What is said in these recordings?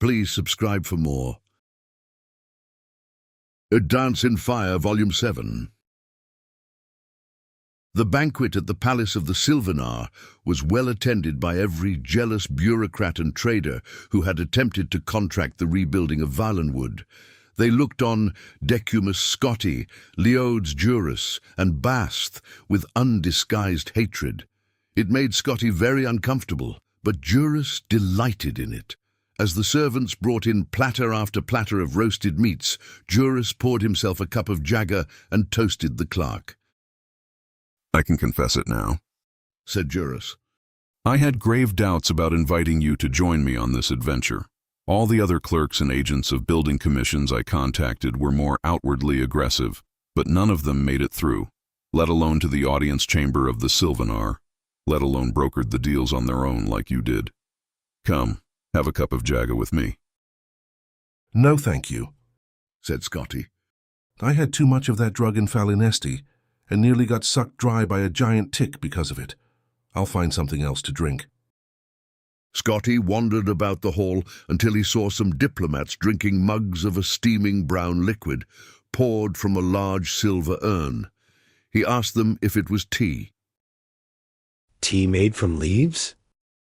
Please subscribe for more. A Dance in Fire, Volume 7. The banquet at the Palace of the Sylvanar was well attended by every jealous bureaucrat and trader who had attempted to contract the rebuilding of Valenwood. They looked on Decumus Scotti, Leodes Juris, and Basth with undisguised hatred. It made Scotti very uncomfortable, but Juris delighted in it. As the servants brought in platter after platter of roasted meats, Juris poured himself a cup of Jagger and toasted the clerk. "I can confess it now," said Juris. "I had grave doubts about inviting you to join me on this adventure. All the other clerks and agents of building commissions I contacted were more outwardly aggressive, but none of them made it through, let alone to the audience chamber of the Sylvanar, let alone brokered the deals on their own like you did. Come, have a cup of Jagger with me." "No, thank you," said Scotti. "I had too much of that drug in Falinesti and nearly got sucked dry by a giant tick because of it. I'll find something else to drink." Scotti wandered about the hall until he saw some diplomats drinking mugs of a steaming brown liquid, poured from a large silver urn. He asked them if it was tea. "Tea made from leaves?"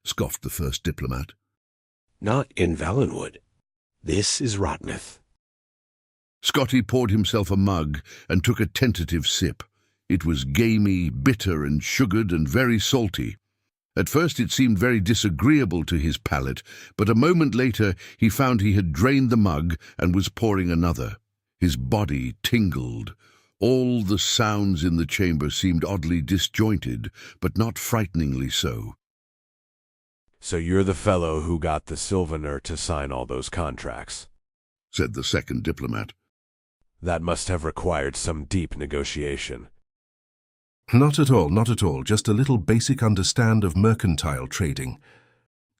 scoffed the first diplomat. "Not in Valenwood. This is Rotmith." Scotti poured himself a mug and took a tentative sip. It was gamey, bitter and sugared and very salty. At first it seemed very disagreeable to his palate, but a moment later he found he had drained the mug and was pouring another. His body tingled. All the sounds in the chamber seemed oddly disjointed, but not frighteningly so. "So you're the fellow who got the Sylvanar to sign all those contracts," said the second diplomat. "That must have required some deep negotiation." "Not at all, not at all. Just a little basic understand of mercantile trading,"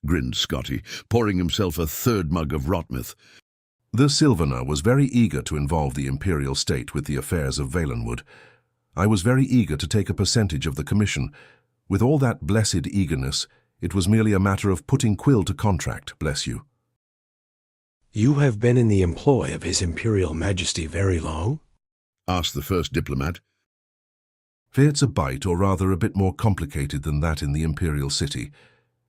grinned Scotti, pouring himself a third mug of Rotmith. "The Sylvanar was very eager to involve the imperial state with the affairs of Valenwood. I was very eager to take a percentage of the commission. With all that blessed eagerness, it was merely a matter of putting quill to contract, bless you." "You have been in the employ of His Imperial Majesty very long?" asked the first diplomat. "It's a bite, or rather a bit more complicated than that in the imperial city.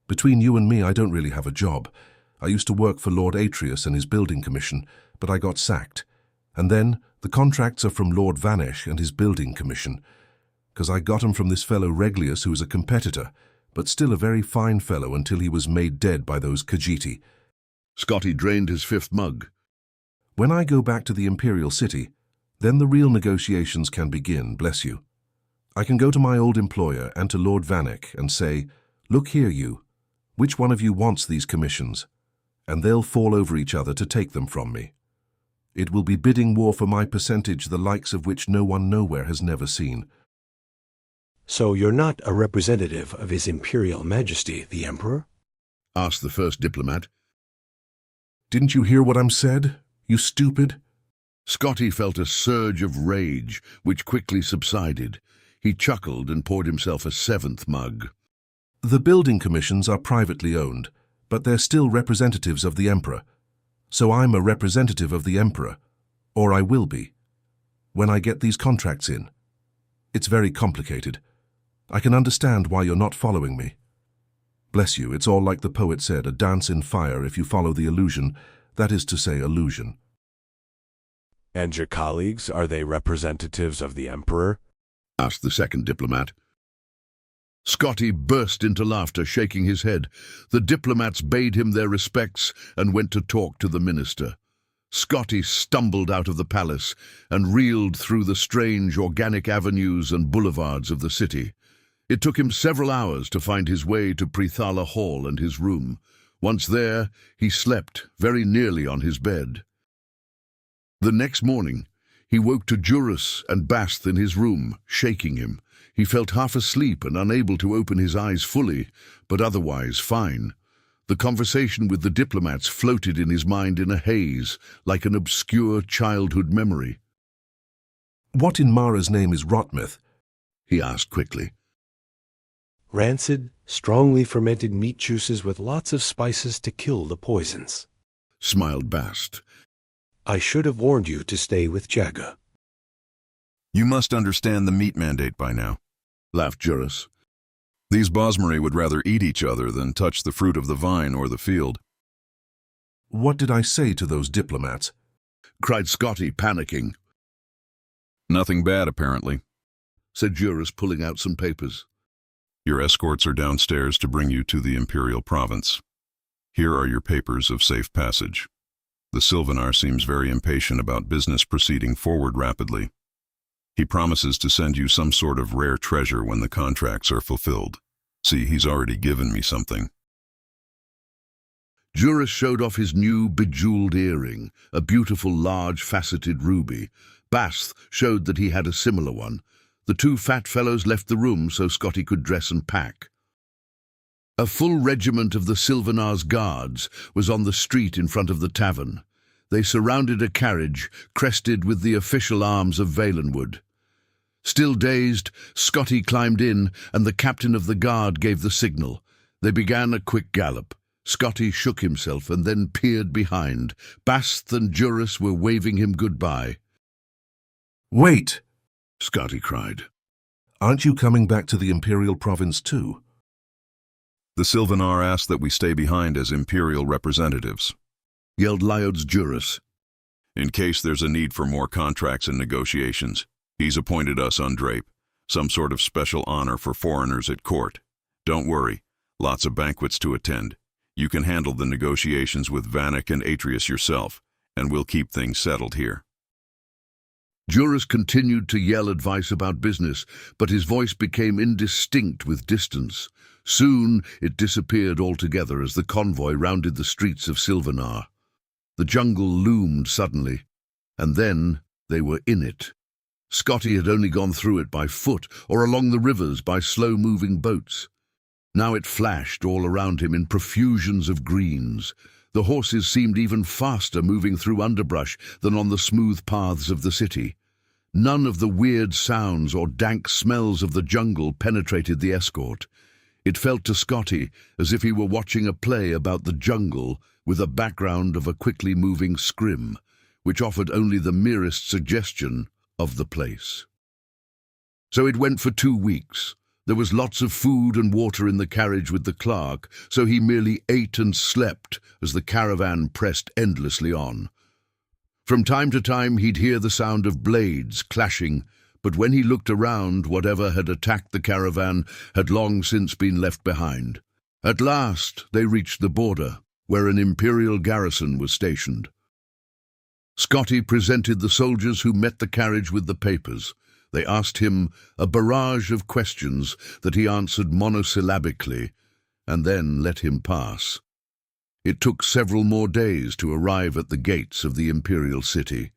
Between you and me, I don't really have a job. I used to work for Lord Atreus and his building commission, but I got sacked. And then the contracts are from Lord Vanesh and his building commission, because I got 'em from this fellow Reglius, who is a competitor, but still a very fine fellow until he was made dead by those Khajiiti." Scotti drained his fifth mug. "When I go back to the imperial city, then the real negotiations can begin, bless you. I can go to my old employer and to Lord Vanek and say, 'Look here, you, which one of you wants these commissions?' And they'll fall over each other to take them from me. It will be bidding war for my percentage, the likes of which no one nowhere has never seen." "So you're not a representative of His Imperial Majesty, the Emperor?" asked the first diplomat. "Didn't you hear what I'm said, you stupid?" Scotti felt a surge of rage, which quickly subsided. He chuckled and poured himself a seventh mug. "The building commissions are privately owned, but they're still representatives of the Emperor. So I'm a representative of the Emperor, or I will be, when I get these contracts in. It's very complicated. I can understand why you're not following me. Bless you, it's all like the poet said, a dance in fire if you follow the illusion, that is to say, illusion." "And your colleagues, are they representatives of the Emperor?" asked the second diplomat. Scotti burst into laughter, shaking his head. The diplomats bade him their respects and went to talk to the minister. Scotti stumbled out of the palace and reeled through the strange organic avenues and boulevards of the city. It took him several hours to find his way to Prethala Hall and his room. Once there, he slept very nearly on his bed. The next morning, he woke to Juris and Basth in his room, shaking him. He felt half asleep and unable to open his eyes fully, but otherwise fine. The conversation with the diplomats floated in his mind in a haze, like an obscure childhood memory. "What in Mara's name is Rotmith?" he asked quickly. "Rancid, strongly fermented meat juices with lots of spices to kill the poisons." smiled Bast. I should have warned you to stay with Jagga. You must understand the meat mandate by now, Laughed Juris. These Bosmeri would rather eat each other than touch the fruit of the vine or the field. What did I say to those diplomats? Cried Scotti, panicking. Nothing bad, apparently. Said Juris, pulling out some papers. Your escorts are downstairs to bring you to the Imperial Province. Here are your papers of safe passage. The Sylvanar seems very impatient about business proceeding forward rapidly. He promises to send you some sort of rare treasure when the contracts are fulfilled. See, he's already given me something. Juris showed off his new bejeweled earring, a beautiful large faceted ruby. Bast showed that he had a similar one. The two fat fellows left the room so Scotti could dress and pack. A full regiment of the Sylvanar's guards was on the street in front of the tavern. They surrounded a carriage crested with the official arms of Valenwood. Still dazed, Scotti climbed in, and the captain of the guard gave the signal. They began a quick gallop. Scotti shook himself and then peered behind. Bast and Juris were waving him goodbye. Wait! Scotti cried. Aren't you coming back to the Imperial Province too? The Sylvanar asked that we stay behind as Imperial representatives, Yelled Lyod's Juris. in case there's a need for more contracts and negotiations. He's appointed us undrape, some sort of special honor for foreigners at court. Don't worry, lots of banquets to attend. You can handle the negotiations with Vanek and Atreus yourself, and we'll keep things settled here. Juris continued to yell advice about business, but his voice became indistinct with distance. Soon it disappeared altogether as the convoy rounded the streets of Sylvanar. The jungle loomed suddenly, and then they were in it. Scotti had only gone through it by foot or along the rivers by slow-moving boats. Now it flashed all around him in profusions of greens. The horses seemed even faster moving through underbrush than on the smooth paths of the city. None of the weird sounds or dank smells of the jungle penetrated the escort. It felt to Scotti as if he were watching a play about the jungle with a background of a quickly moving scrim, which offered only the merest suggestion of the place. So it went for 2 weeks. There was lots of food and water in the carriage with the clerk, so he merely ate and slept as the caravan pressed endlessly on. From time to time he'd hear the sound of blades clashing, but when he looked around, whatever had attacked the caravan had long since been left behind. At last they reached the border, where an imperial garrison was stationed. Scotti presented the soldiers who met the carriage with the papers. They asked him a barrage of questions that he answered monosyllabically, and then let him pass. It took several more days to arrive at the gates of the imperial city.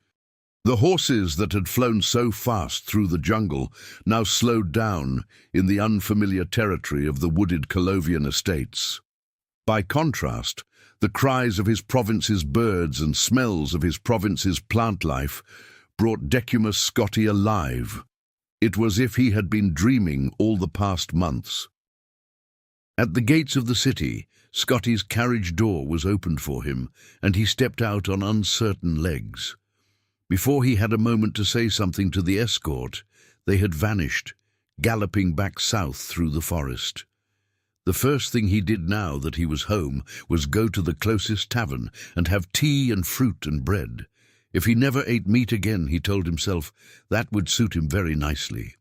The horses that had flown so fast through the jungle now slowed down in the unfamiliar territory of the wooded Colovian estates. By contrast, the cries of his province's birds and smells of his province's plant life brought Decumus Scotti alive. It was as if he had been dreaming all the past months. At the gates of the city, Scotti's carriage door was opened for him, and he stepped out on uncertain legs. Before he had a moment to say something to the escort, they had vanished, galloping back south through the forest. The first thing he did now that he was home was go to the closest tavern and have tea and fruit and bread. If he never ate meat again, he told himself, that would suit him very nicely.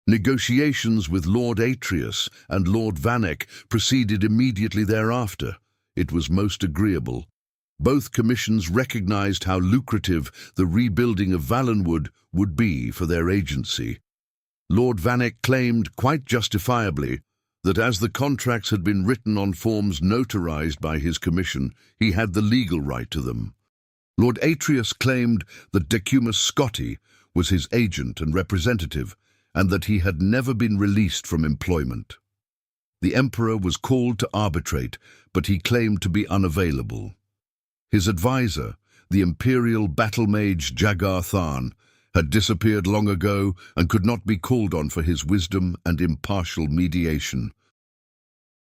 Negotiations with Lord Atreus and Lord Vanek proceeded immediately thereafter. It was most agreeable. Both commissions recognized how lucrative the rebuilding of Valenwood would be for their agency. Lord Vanek claimed, quite justifiably, that as the contracts had been written on forms notarized by his commission, he had the legal right to them. Lord Atreus claimed that Decumus Scotti was his agent and representative, and that he had never been released from employment. The Emperor was called to arbitrate, but he claimed to be unavailable. His advisor, the imperial battle mage Jagar Tharn, had disappeared long ago and could not be called on for his wisdom and impartial mediation.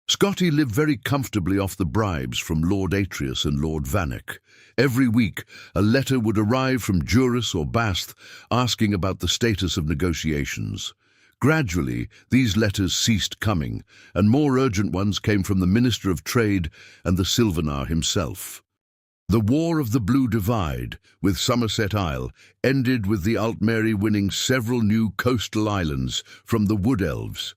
Scotti lived very comfortably off the bribes from Lord Atreus and Lord Vanek. Every week, a letter would arrive from Juris or Bath asking about the status of negotiations. Gradually, these letters ceased coming, and more urgent ones came from the Minister of Trade and the Sylvanar himself. The War of the Blue Divide, with Somerset Isle, ended with the Altmeri winning several new coastal islands from the Wood Elves.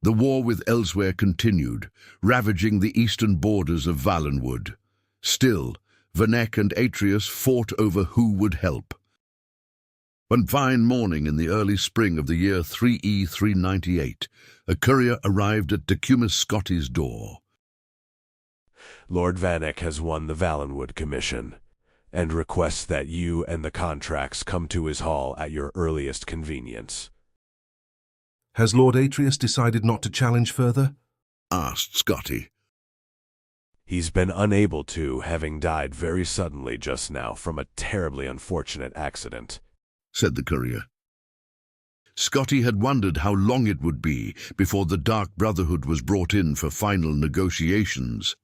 The war with Elsweyr continued, ravaging the eastern borders of Valenwood. Still, Vanek and Atreus fought over who would help. One fine morning in the early spring of the year 3E398, a courier arrived at Decumus Scotti's door. Lord Vanek has won the Valenwood Commission, and requests that you and the contracts come to his hall at your earliest convenience. Has Lord Atreus decided not to challenge further? Asked Scotti. He's been unable to, having died very suddenly just now from a terribly unfortunate accident, said the courier. Scotti had wondered how long it would be before the Dark Brotherhood was brought in for final negotiations.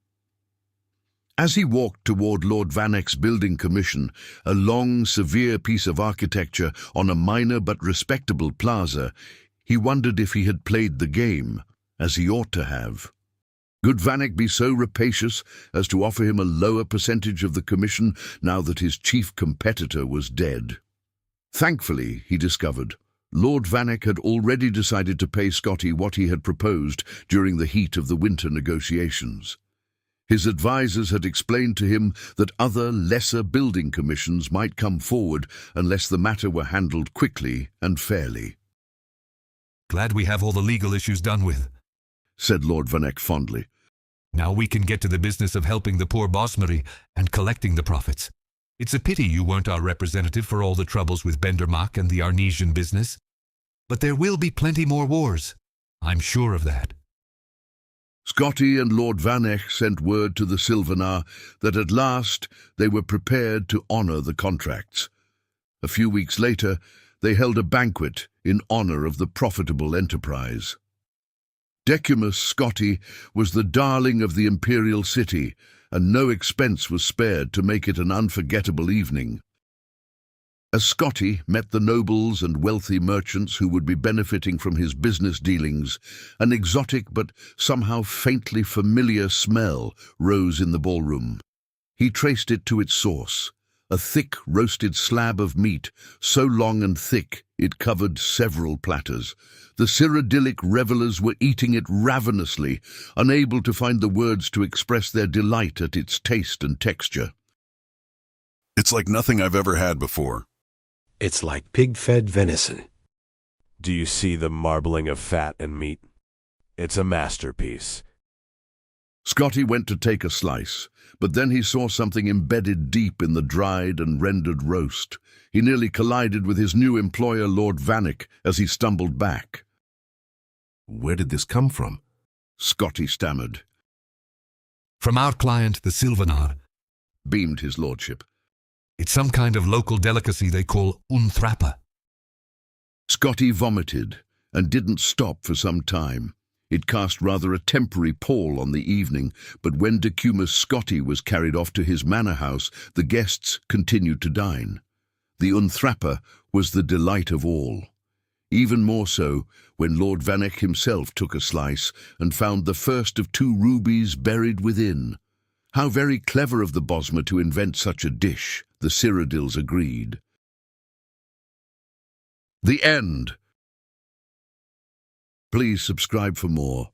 As he walked toward Lord Vanek's building commission, a long, severe piece of architecture on a minor but respectable plaza, he wondered if he had played the game, as he ought to have. Could Vanek be so rapacious as to offer him a lower percentage of the commission now that his chief competitor was dead? Thankfully, he discovered, Lord Vanek had already decided to pay Scotti what he had proposed during the heat of the winter negotiations. His advisers had explained to him that other, lesser building commissions might come forward unless the matter were handled quickly and fairly. "Glad we have all the legal issues done with," said Lord Vanek fondly. "Now we can get to the business of helping the poor Bosmery and collecting the profits. It's a pity you weren't our representative for all the troubles with Bendermach and the Arnesian business. But there will be plenty more wars. I'm sure of that." Scotti and Lord Vanek sent word to the Sylvanar that at last they were prepared to honour the contracts. A few weeks later, they held a banquet in honour of the profitable enterprise. Decumus Scotti was the darling of the imperial city, and no expense was spared to make it an unforgettable evening. As Scotti met the nobles and wealthy merchants who would be benefiting from his business dealings, an exotic but somehow faintly familiar smell rose in the ballroom. He traced it to its source, a thick roasted slab of meat, so long and thick it covered several platters. The Cyrodiilic revelers were eating it ravenously, unable to find the words to express their delight at its taste and texture. It's like nothing I've ever had before. It's like pig-fed venison. Do you see the marbling of fat and meat? It's a masterpiece. Scotti went to take a slice, but then he saw something embedded deep in the dried and rendered roast. He nearly collided with his new employer, Lord Vanek, as he stumbled back. "Where did this come from?" Scotti stammered. "From our client, the Sylvanar. Beamed his lordship. It's some kind of local delicacy they call unthrappa." Scotti vomited and didn't stop for some time. It cast rather a temporary pall on the evening, but when Decumus Scotti was carried off to his manor house, the guests continued to dine. The unthrappa was the delight of all. Even more so when Lord Vanek himself took a slice and found the first of 2 rubies buried within. How very clever of the Bosmer to invent such a dish, the Cyrodiils agreed. The end. Please subscribe for more.